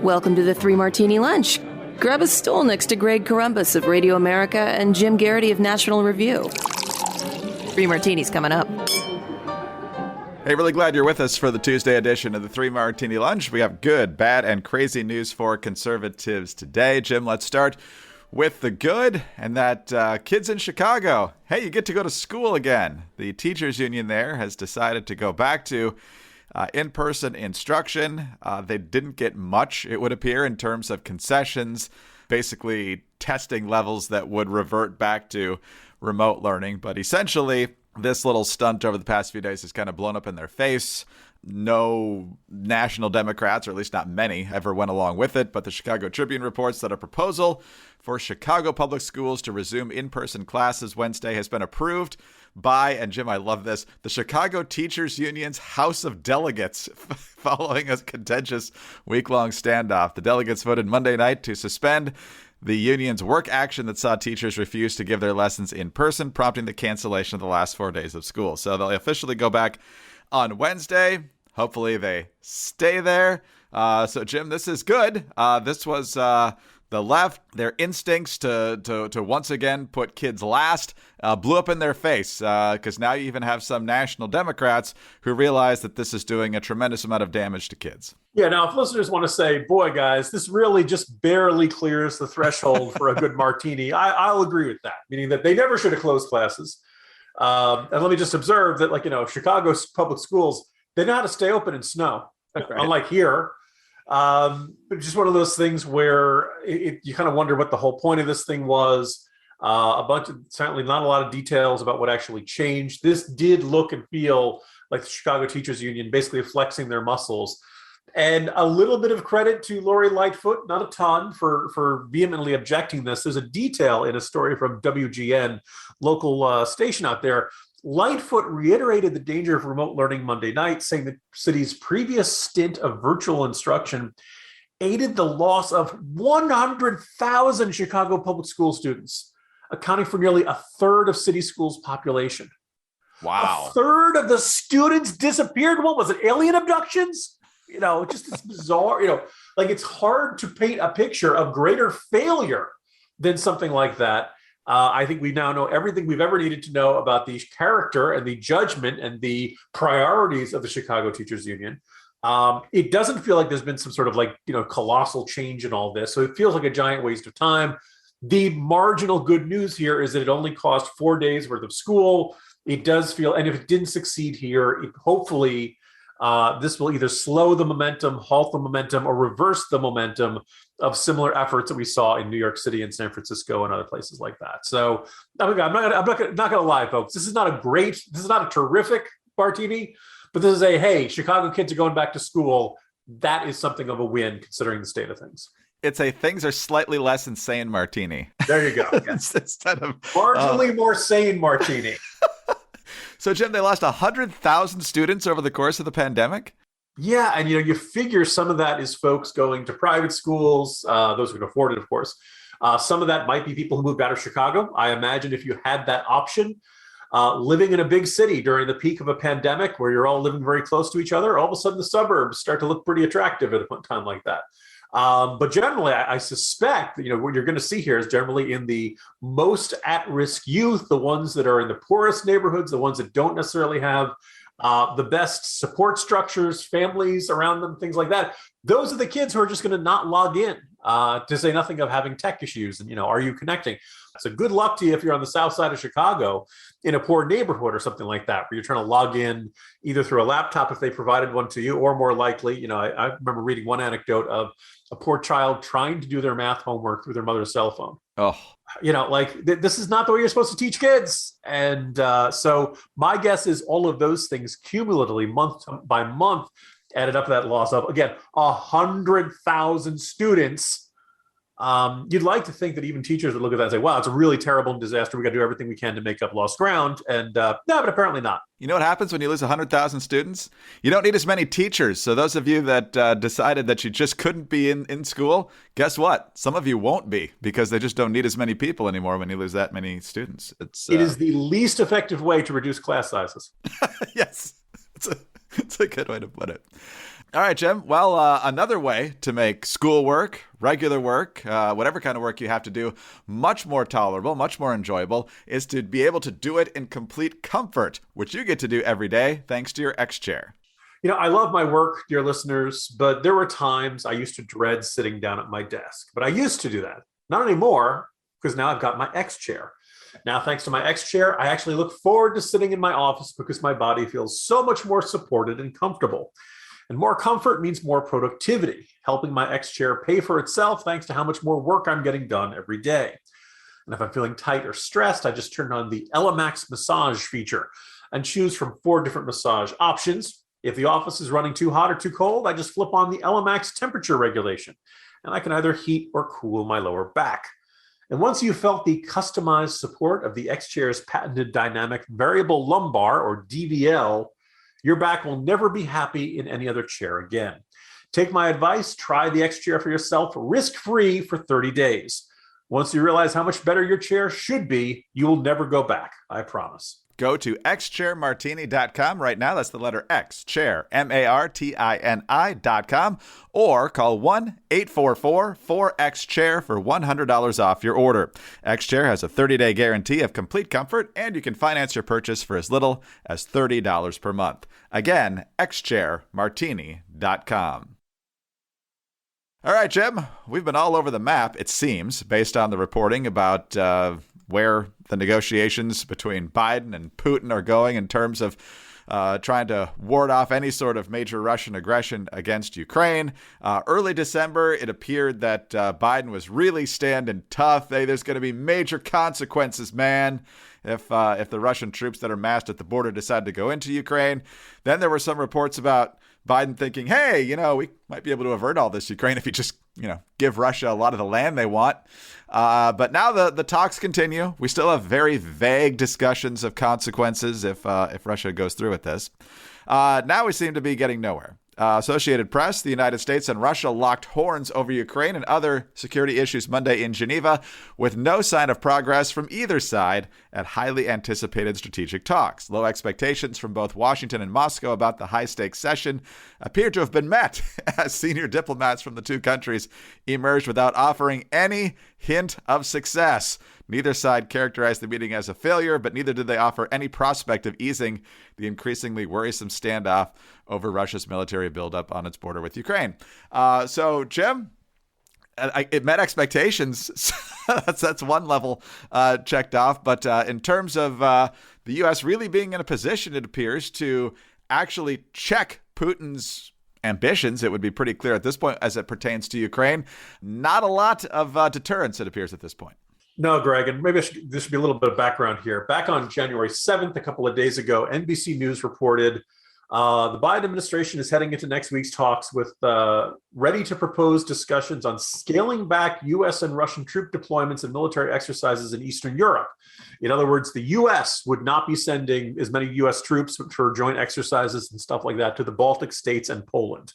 Welcome to the Three Martini Lunch. Grab a stool next to Greg Columbus of Radio America and Jim Garrity of National Review. Three Martinis coming up. Hey, really glad you're with us for the Tuesday edition of the Three Martini Lunch. We have good, bad, and crazy news for conservatives today. Jim, let's start with the good, and that kids in Chicago, hey, you get to go to school again. The teachers union there has decided to go back to in-person instruction. They didn't get much, it would appear, in terms of concessions, basically testing levels that would revert back to remote learning. But essentially, this little stunt over the past few days has kind of blown up in their face. No national Democrats, or at least not many, ever went along with it. But the Chicago Tribune reports that a proposal for Chicago public schools to resume in-person classes Wednesday has been approved by, and Jim, I love this, the Chicago Teachers Union's House of Delegates, following a contentious week-long standoff. The delegates voted Monday night to suspend the union's work action that saw teachers refuse to give their lessons in person, prompting the cancellation of the last 4 days of school. So they'll officially go back on Wednesday. Hopefully they stay there. So, Jim, this is good. This was the left, their instincts to once again put kids last, blew up in their face, because now you even have some national Democrats who realize that this is doing a tremendous amount of damage to kids. Yeah, now if listeners want to say, boy, guys, this really just barely clears the threshold for a good martini, I'll agree with that, meaning that they never should have closed classes. And let me just observe that, Chicago's public schools, they know how to stay open in snow, right. Unlike here. But just one of those things where you kind of wonder what the whole point of this thing was. Certainly not a lot of details about what actually changed. This did look and feel like the Chicago Teachers Union basically flexing their muscles. And a little bit of credit to Lori Lightfoot, not a ton, for vehemently objecting this. There's a detail in a story from WGN, local station out there. Lightfoot reiterated the danger of remote learning Monday night, saying the city's previous stint of virtual instruction aided the loss of 100,000 Chicago public school students, accounting for nearly a third of city schools' population. Wow. A third of the students disappeared. What was it, alien abductions? Just this bizarre, it's hard to paint a picture of greater failure than something like that. I think we now know everything we've ever needed to know about the character and the judgment and the priorities of the Chicago Teachers Union. It doesn't feel like there's been some sort of colossal change in all this. So it feels like a giant waste of time. The marginal good news here is that it only cost 4 days worth of school. It does feel, and if it didn't succeed here, hopefully this will either slow the momentum, halt the momentum, or reverse the momentum of similar efforts that we saw in New York City and San Francisco and other places like that. So I'm not gonna lie, folks. This is not a terrific martini, but this is hey, Chicago kids are going back to school. That is something of a win considering the state of things. It's a things are slightly less insane martini. There you go. Instead of marginally more sane martini. So, Jim, they lost 100,000 students over the course of the pandemic? Yeah, and you figure some of that is folks going to private schools, those who can afford it, of course. Some of that might be people who moved out of Chicago. I imagine if you had that option, living in a big city during the peak of a pandemic where you're all living very close to each other, all of a sudden the suburbs start to look pretty attractive at a time like that. But generally, I suspect, what you're going to see here is generally in the most at-risk youth, the ones that are in the poorest neighborhoods, the ones that don't necessarily have the best support structures, families around them, things like that. Those are the kids who are just going to not log in, to say nothing of having tech issues. And, are you connecting? So good luck to you if you're on the south side of Chicago in a poor neighborhood or something like that, where you're trying to log in either through a laptop if they provided one to you, or more likely, I remember reading one anecdote of a poor child trying to do their math homework through their mother's cell phone. Oh, this is not the way you're supposed to teach kids. And so my guess is all of those things cumulatively, month by month, added up to that loss of, again, 100,000 students. You'd like to think that even teachers would look at that and say, wow, it's a really terrible disaster. We got to do everything we can to make up lost ground. And no, but apparently not. You know what happens when you lose 100,000 students? You don't need as many teachers. So those of you that decided that you just couldn't be in school, guess what? Some of you won't be, because they just don't need as many people anymore when you lose that many students. It is the least effective way to reduce class sizes. Yes. It's a good way to put it. All right, Jim. Well, another way to make schoolwork, regular work, whatever kind of work you have to do, much more tolerable, much more enjoyable, is to be able to do it in complete comfort, which you get to do every day thanks to your XChair. I love my work, dear listeners, but there were times I used to dread sitting down at my desk. But I used to do that. Not anymore, because now I've got my XChair. Now, thanks to my XChair, I actually look forward to sitting in my office because my body feels so much more supported and comfortable. And more comfort means more productivity, helping my XChair pay for itself thanks to how much more work I'm getting done every day. And if I'm feeling tight or stressed, I just turn on the Max massage feature and choose from 4 different massage options. If the office is running too hot or too cold, I just flip on the Max temperature regulation, and I can either heat or cool my lower back. And once you've felt the customized support of the XChair's patented dynamic variable lumbar, or DVL, your back will never be happy in any other chair again. Take my advice, try the XChair for yourself, risk-free for 30 days. Once you realize how much better your chair should be, you will never go back, I promise. Go to XChairMartini.com right now. That's the letter X, chair, MARTINI.com, or call 1-844-4XChair for $100 off your order. XChair has a 30-day guarantee of complete comfort, and you can finance your purchase for as little as $30 per month. Again, XChairMartini.com. All right, Jim, we've been all over the map, it seems, based on the reporting about where the negotiations between Biden and Putin are going in terms of trying to ward off any sort of major Russian aggression against Ukraine. Early December, it appeared that Biden was really standing tough. Hey, there's going to be major consequences, man, if the Russian troops that are massed at the border decide to go into Ukraine. Then there were some reports about Biden thinking, hey, we might be able to avert all this Ukraine if you just, give Russia a lot of the land they want. But now the talks continue. We still have very vague discussions of consequences if Russia goes through with this. Now we seem to be getting nowhere. Associated Press, the United States and Russia locked horns over Ukraine and other security issues Monday in Geneva, with no sign of progress from either side at highly anticipated strategic talks. Low expectations from both Washington and Moscow about the high-stakes session appear to have been met, as senior diplomats from the two countries emerged without offering any hint of success. Neither side characterized the meeting as a failure, but neither did they offer any prospect of easing the increasingly worrisome standoff over Russia's military buildup on its border with Ukraine. So, Jim, it met expectations. that's one level checked off. But in terms of the U.S. really being in a position, it appears, to actually check Putin's ambitions, it would be pretty clear at this point as it pertains to Ukraine. Not a lot of deterrence, it appears, at this point. No, Greg, and maybe this should be a little bit of background here. Back on January 7th, a couple of days ago, NBC News reported the Biden administration is heading into next week's talks with ready to propose discussions on scaling back U.S. and Russian troop deployments and military exercises in Eastern Europe. In other words, the U.S. would not be sending as many U.S. troops for joint exercises and stuff like that to the Baltic states and Poland.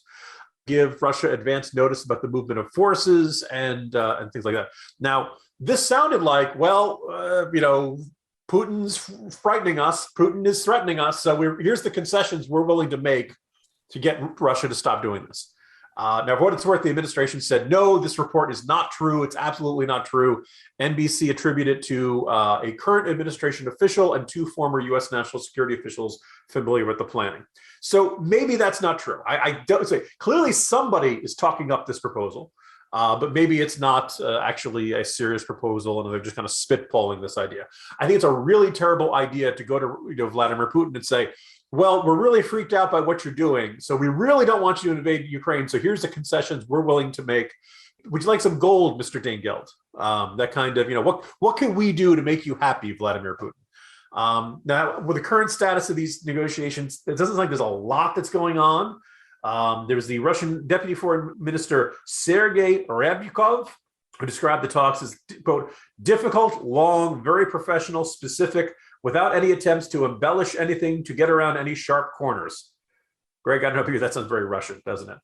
Give Russia advance notice about the movement of forces and things like that. Now, this sounded like, Putin's frightening us. Putin is threatening us. So here's the concessions we're willing to make to get Russia to stop doing this. Now, for what it's worth, the administration said, no, this report is not true. It's absolutely not true. NBC attributed it to a current administration official and 2 former U.S. national security officials familiar with the planning. So maybe that's not true. I don't say, clearly somebody is talking up this proposal. But maybe it's not actually a serious proposal, and they're just kind of spitballing this idea. I think it's a really terrible idea to go to Vladimir Putin and say, well, we're really freaked out by what you're doing, so we really don't want you to invade Ukraine, so here's the concessions we're willing to make. Would you like some gold, Mr. Dingeld? That kind of, what can we do to make you happy, Vladimir Putin? Now, with the current status of these negotiations, it doesn't seem like there's a lot that's going on. There was the Russian Deputy Foreign Minister Sergei Ryabkov, who described the talks as, quote, difficult, long, very professional, specific, without any attempts to embellish anything to get around any sharp corners. Greg, I don't know if you, that sounds very Russian, doesn't it?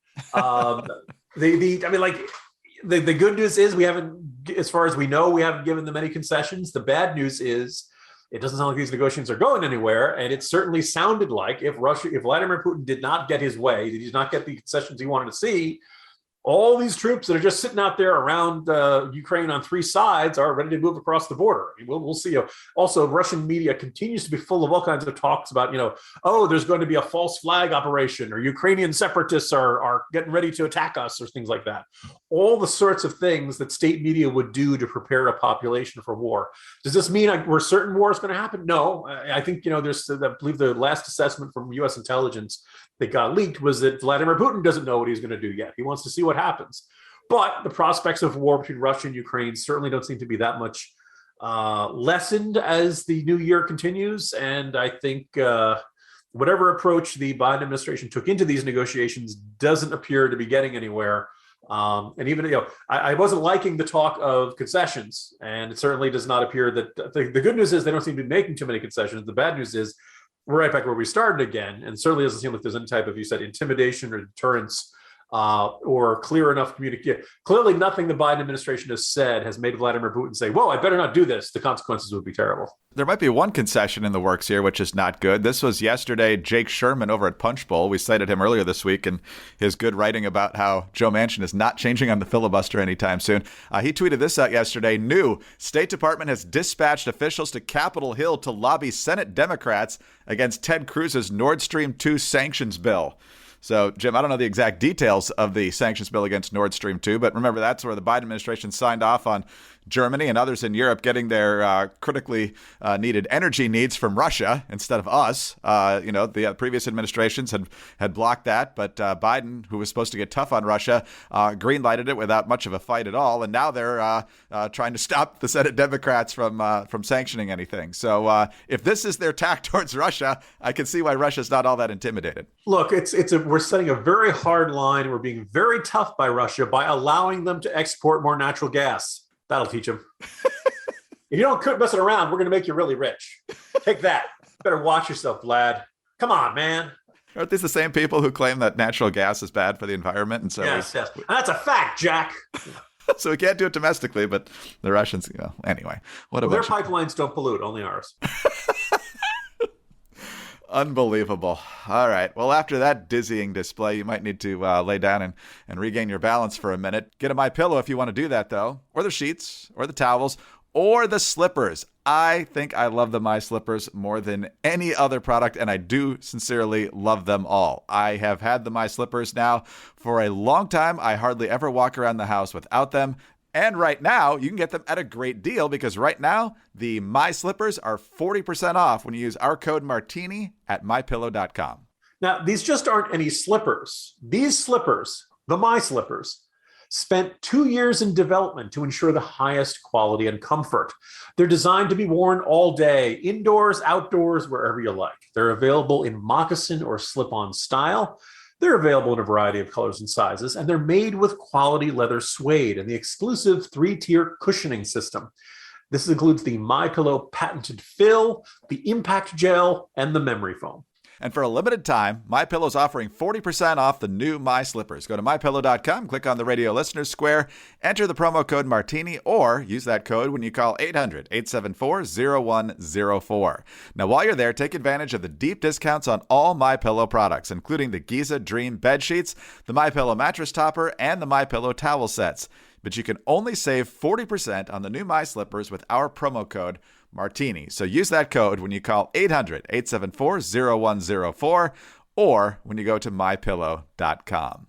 The good news is we haven't, as far as we know, we haven't given them any concessions. The bad news is It doesn't sound like these negotiations are going anywhere. And it certainly sounded like if Vladimir Putin did not get his way, did not get the concessions he wanted to see, all these troops that are just sitting out there around Ukraine on three sides are ready to move across the border. I mean, we'll see. Also, Russian media continues to be full of all kinds of talks about, there's going to be a false flag operation, or Ukrainian separatists are getting ready to attack us, or things like that. All the sorts of things that state media would do to prepare a population for war. Does this mean we're certain war is going to happen? No. I think, I believe the last assessment from U.S. intelligence that got leaked was that Vladimir Putin doesn't know what he's going to do yet. He wants to see what happens. But the prospects of war between Russia and Ukraine certainly don't seem to be that much lessened as the new year continues. And I think whatever approach the Biden administration took into these negotiations doesn't appear to be getting anywhere. And even, I wasn't liking the talk of concessions, and it certainly does not appear that the good news is they don't seem to be making too many concessions. The bad news is we're right back where we started again, and certainly doesn't seem like there's any type of, you said, intimidation or deterrence or clear enough communication. Clearly, nothing the Biden administration has said has made Vladimir Putin say, whoa, I better not do this. The consequences would be terrible. There might be one concession in the works here, which is not good. This was yesterday, Jake Sherman over at Punchbowl. We cited him earlier this week in his good writing about how Joe Manchin is not changing on the filibuster anytime soon. He tweeted this out yesterday. New State Department has dispatched officials to Capitol Hill to lobby Senate Democrats against Ted Cruz's Nord Stream 2 sanctions bill. So, Jim, I don't know the exact details of the sanctions bill against Nord Stream 2, but remember, that's where the Biden administration signed off on Germany and others in Europe getting their critically needed energy needs from Russia instead of us. The previous administrations had blocked that, but Biden, who was supposed to get tough on Russia, green-lighted it without much of a fight at all, and now they're trying to stop the Senate Democrats from sanctioning anything. So if this is their tack towards Russia, I can see why Russia's not all that intimidated. Look, we're setting a very hard line. We're being very tough by Russia by allowing them to export more natural gas. That'll teach them. If you don't quit messing around, we're going to make you really rich. Take that. Better watch yourself, Vlad. Come on, man. Aren't these the same people who claim that natural gas is bad for the environment? And so yes. And that's a fact, Jack. So we can't do it domestically, but the Russians, anyway. Their pipelines don't pollute, only ours. Unbelievable. All right. Well, after that dizzying display, you might need to lay down and regain your balance for a minute. Get a MyPillow if you want to do that, though, or the sheets, or the towels, or the slippers. I think I love the My Slippers more than any other product, and I do sincerely love them all. I have had the My Slippers now for a long time. I hardly ever walk around the house without them. And right now, you can get them at a great deal because right now, the My Slippers are 40% off when you use our code Martini at MyPillow.com. Now, these just aren't any slippers. These slippers, the My Slippers, spent 2 years in development to ensure the highest quality and comfort. They're designed to be worn all day, indoors, outdoors, wherever you like. They're available in moccasin or slip-on style. They're available in a variety of colors and sizes, and they're made with quality leather suede and the exclusive 3-tier cushioning system. This includes the MyPillow patented fill, the impact gel, and the memory foam. And for a limited time, MyPillow is offering 40% off the new My Slippers. Go to MyPillow.com, click on the Radio Listeners Square, enter the promo code Martini, or use that code when you call 800-874-0104. Now, while you're there, take advantage of the deep discounts on all MyPillow products, including the Giza Dream bed sheets, the MyPillow mattress topper, and the MyPillow towel sets. But you can only save 40% on the new My Slippers with our promo code Martini. So use that code when you call 800-874-0104 or when you go to mypillow.com.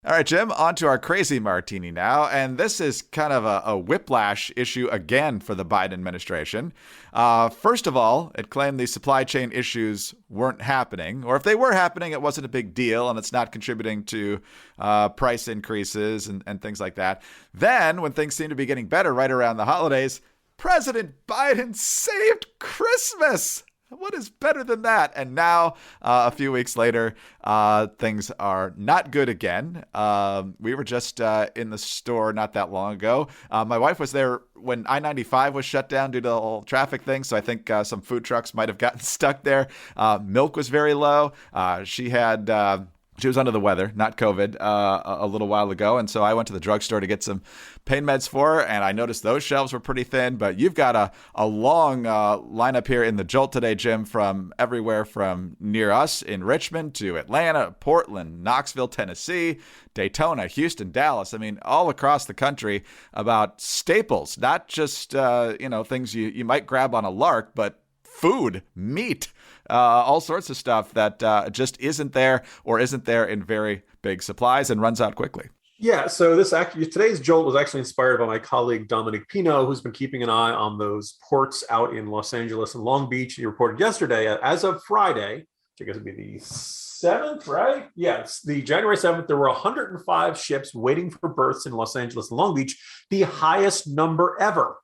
All right, Jim, on to our crazy martini now. And this is kind of a whiplash issue again for the Biden administration. First of all, it claimed the supply chain issues weren't happening, or if they were happening, it wasn't a big deal and it's not contributing to price increases and things like that. Then, when things seem to be getting better right around the holidays, President Biden saved Christmas. What is better than that? And now, a few weeks later, things are not good again. We were just in the store not that long ago. My wife was there when I-95 was shut down due to the whole traffic thing, so I think some food trucks might have gotten stuck there. Milk was very low. She had She was under the weather, not COVID, a little while ago. And so I went to the drugstore to get some pain meds for her, and I noticed those shelves were pretty thin. But you've got a long lineup here in the Jolt today, Jim, from everywhere from near us in Richmond to Atlanta, Portland, Knoxville, Tennessee, Daytona, Houston, Dallas. I mean, all across the country about staples, not just, things you might grab on a lark, but food, meat, all sorts of stuff that just isn't there or isn't there in very big supplies and runs out quickly. Yeah, so today's Jolt was actually inspired by my colleague Dominic Pino, who's been keeping an eye on those ports out in Los Angeles and Long Beach. He reported yesterday, as of Friday, which I guess would be the 7th, right? Yes, the January 7th, there were 105 ships waiting for berths in Los Angeles and Long Beach, the highest number ever.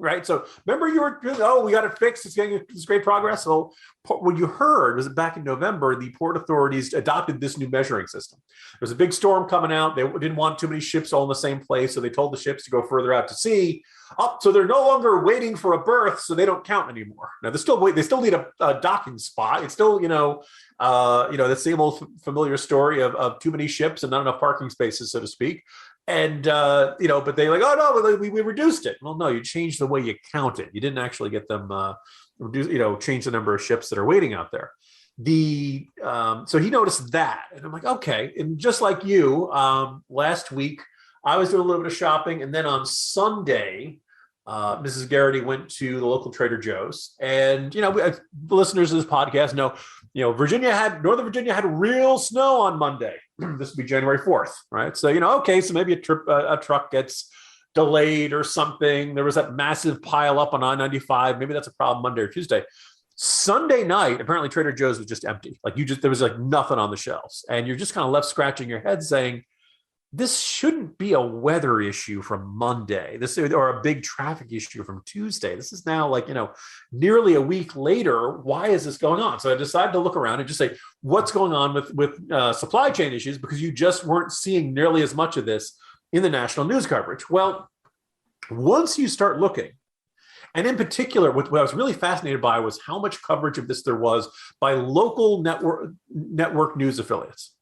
Right. So remember we got it fixed. It's great progress. So what you heard was that back in November, the port authorities adopted this new measuring system. There was a big storm coming out. They didn't want too many ships all in the same place. So they told the ships to go further out to sea. So they're no longer waiting for a berth. So they don't count anymore. Now they still need a docking spot. It's still, the same old familiar story of too many ships and not enough parking spaces, so to speak. And, but they like, oh, no, we reduced it. Well, no, you changed the way you count it. You didn't actually get them change the number of ships that are waiting out there. So he noticed that. And I'm like, okay. And just like you, last week, I was doing a little bit of shopping. And then on Sunday, Mrs. Garrity went to the local Trader Joe's. And, listeners of this podcast know, Northern Virginia had real snow on Monday. This would be January 4th, right? So, so maybe a truck gets delayed or something. There was that massive pile up on I-95. Maybe that's a problem Monday or Tuesday. Sunday night, apparently Trader Joe's was just empty. There was nothing on the shelves. And you're just kind of left scratching your head saying, this shouldn't be a weather issue from Monday, or a big traffic issue from Tuesday. This is now nearly a week later. Why is this going on? So I decided to look around and just say, what's going on with supply chain issues? Because you just weren't seeing nearly as much of this in the national news coverage. Well, once you start looking, and in particular, what I was really fascinated by was how much coverage of this there was by local network news affiliates.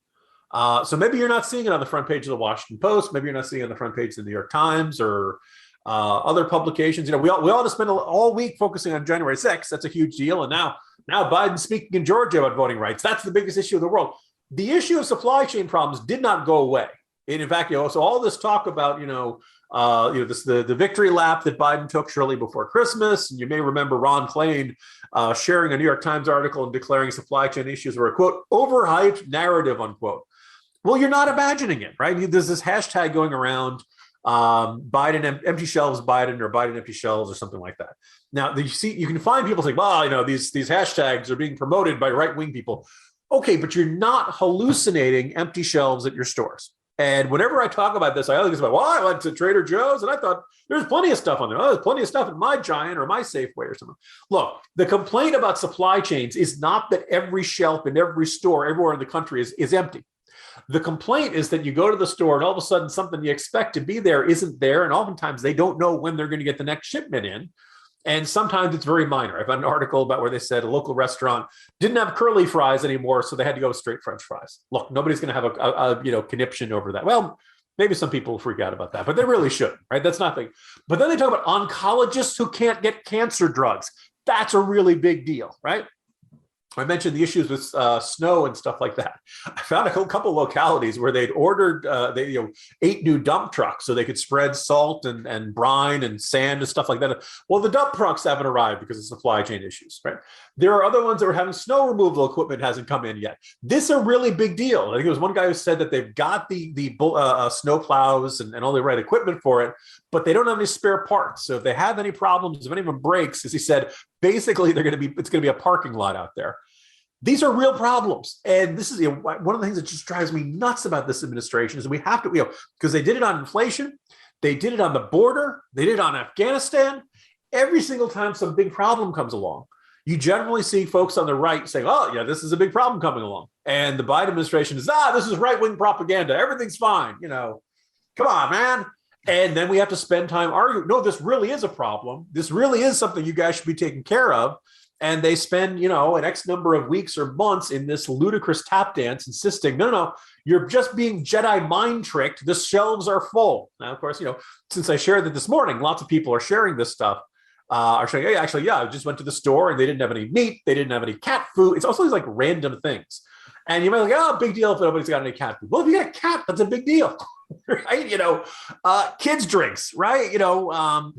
So maybe you're not seeing it on the front page of the Washington Post. Maybe you're not seeing it on the front page of the New York Times or other publications. We all had to spend all week focusing on January 6th. That's a huge deal. And now Biden's speaking in Georgia about voting rights. That's the biggest issue in the world. The issue of supply chain problems did not go away. And in fact, so all this talk about, the victory lap that Biden took shortly before Christmas. And you may remember Ron Klain sharing a New York Times article and declaring supply chain issues were a, quote, overhyped narrative, unquote. Well, you're not imagining it, right? There's this hashtag going around, Biden empty shelves, Biden, or Biden empty shelves, or something like that. Now, you can find people saying, well, these hashtags are being promoted by right-wing people. Okay, but you're not hallucinating empty shelves at your stores. And whenever I talk about this, I always say, I went to Trader Joe's and I thought there's plenty of stuff on there. Oh, there's plenty of stuff in my Giant or my Safeway or something. Look, the complaint about supply chains is not that every shelf in every store everywhere in the country is empty. The complaint is that you go to the store and all of a sudden something you expect to be there isn't there. And oftentimes they don't know when they're going to get the next shipment in. And sometimes it's very minor. I've had an article about where they said a local restaurant didn't have curly fries anymore, so they had to go straight French fries. Look, nobody's going to have a conniption over that. Well, maybe some people will freak out about that, but they really shouldn't, right? That's nothing. But then they talk about oncologists who can't get cancer drugs. That's a really big deal, right? I mentioned the issues with snow and stuff like that. I found a couple localities where they'd ordered 8 new dump trucks so they could spread salt and brine and sand and stuff like that. Well, the dump trucks haven't arrived because of supply chain issues, right? There are other ones that are having snow removal equipment hasn't come in yet. This is a really big deal. I think there was one guy who said that they've got the snow plows and all the right equipment for it, but they don't have any spare parts. So if they have any problems, if any of them breaks, as he said, basically it's going to be a parking lot out there. These are real problems. And this is one of the things that just drives me nuts about this administration is that we have to, because they did it on inflation, they did it on the border, they did it on Afghanistan. Every single time some big problem comes along, you generally see folks on the right saying, oh, yeah, this is a big problem coming along. And the Biden administration is, this is right-wing propaganda. Everything's fine. Come on, man. And then we have to spend time arguing, no, this really is a problem. This really is something you guys should be taking care of. And they spend, an X number of weeks or months in this ludicrous tap dance, insisting, no, you're just being Jedi mind tricked. The shelves are full. Now, of course, since I shared it this morning, lots of people are sharing this stuff. Are saying, hey, actually, I just went to the store and they didn't have any meat. They didn't have any cat food. It's also these like random things. And you might be like, oh, big deal if nobody's got any cat food. Well, if you got a cat, that's a big deal, right? Kids drinks, right? The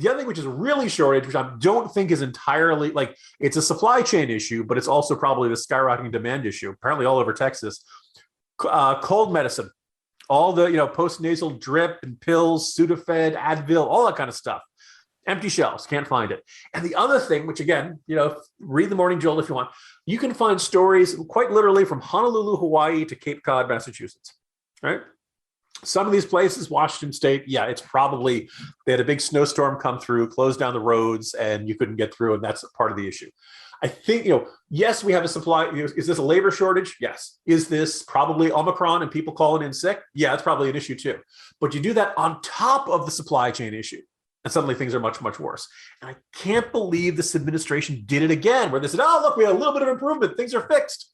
other thing which is really shortage, which I don't think is entirely it's a supply chain issue, but it's also probably the skyrocketing demand issue, apparently all over Texas. Cold medicine, all the, post-nasal drip and pills, Sudafed, Advil, all that kind of stuff. Empty shelves, can't find it. And the other thing, which again, read the Morning Jolt if you want, you can find stories quite literally from Honolulu, Hawaii to Cape Cod, Massachusetts, right? Some of these places, Washington State, it's probably, they had a big snowstorm come through, closed down the roads, and you couldn't get through, and that's part of the issue. I think, yes, we have a supply. Is this a labor shortage? Yes. Is this probably Omicron and people calling in sick? Yeah, it's probably an issue too. But you do that on top of the supply chain issue, and suddenly things are much, much worse. And I can't believe this administration did it again, where they said, oh, look, we had a little bit of improvement. Things are fixed.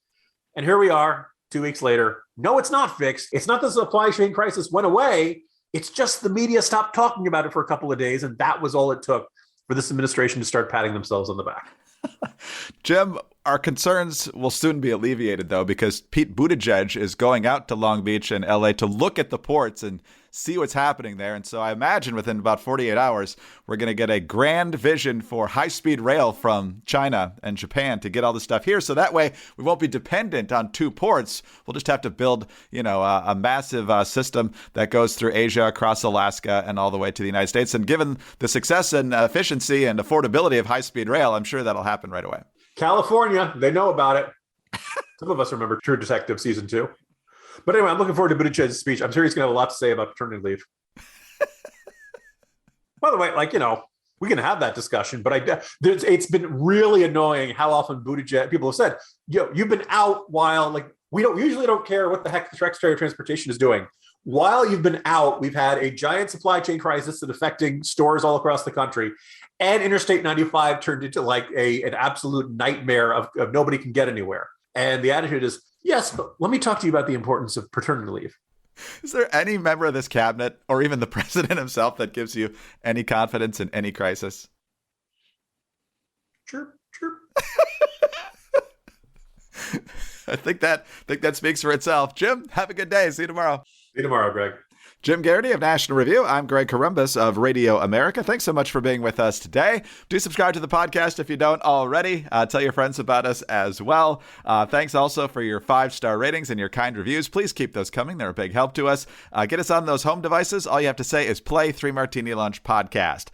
And here we are 2 weeks later. No, it's not fixed. It's not the supply chain crisis went away. It's just the media stopped talking about it for a couple of days. And that was all it took for this administration to start patting themselves on the back. Jim, our concerns will soon be alleviated, though, because Pete Buttigieg is going out to Long Beach and LA to look at the ports and see what's happening there. And so I imagine within about 48 hours, we're going to get a grand vision for high-speed rail from China and Japan to get all this stuff here. So that way we won't be dependent on two ports. We'll just have to build, a massive system that goes through Asia, across Alaska, and all the way to the United States. And given the success and efficiency and affordability of high-speed rail, I'm sure that'll happen right away. California, they know about it. Some of us remember True Detective season 2. But anyway, I'm looking forward to Buttigieg's speech. I'm sure he's going to have a lot to say about paternity leave. By the way, we can have that discussion, but it's been really annoying how often Buttigieg, people have said, you've been out while, we usually don't care what the heck the Secretary of Transportation is doing. While you've been out, we've had a giant supply chain crisis that's affecting stores all across the country. And Interstate 95 turned into an absolute nightmare of nobody can get anywhere. And the attitude is, yes, but let me talk to you about the importance of paternity leave. Is there any member of this cabinet or even the president himself that gives you any confidence in any crisis? Sure. I think that speaks for itself. Jim, have a good day. See you tomorrow. See you tomorrow, Greg. Jim Garrity of National Review. I'm Greg Corombos of Radio America. Thanks so much for being with us today. Do subscribe to the podcast if you don't already. Tell your friends about us as well. Thanks also for your 5-star ratings and your kind reviews. Please keep those coming. They're a big help to us. Get us on those home devices. All you have to say is play 3 Martini Lunch podcast.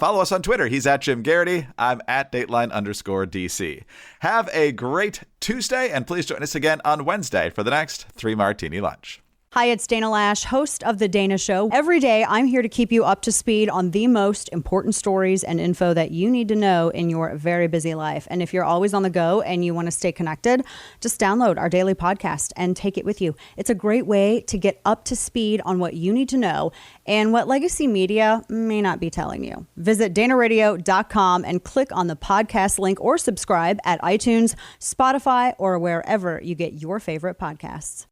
Follow us on Twitter. He's at Jim Garrity. I'm at Dateline_DC. Have a great Tuesday, and please join us again on Wednesday for the next 3 Martini Lunch. Hi, it's Dana Lash, host of The Dana Show. Every day, I'm here to keep you up to speed on the most important stories and info that you need to know in your very busy life. And if you're always on the go and you want to stay connected, just download our daily podcast and take it with you. It's a great way to get up to speed on what you need to know and what legacy media may not be telling you. Visit danaradio.com and click on the podcast link or subscribe at iTunes, Spotify, or wherever you get your favorite podcasts.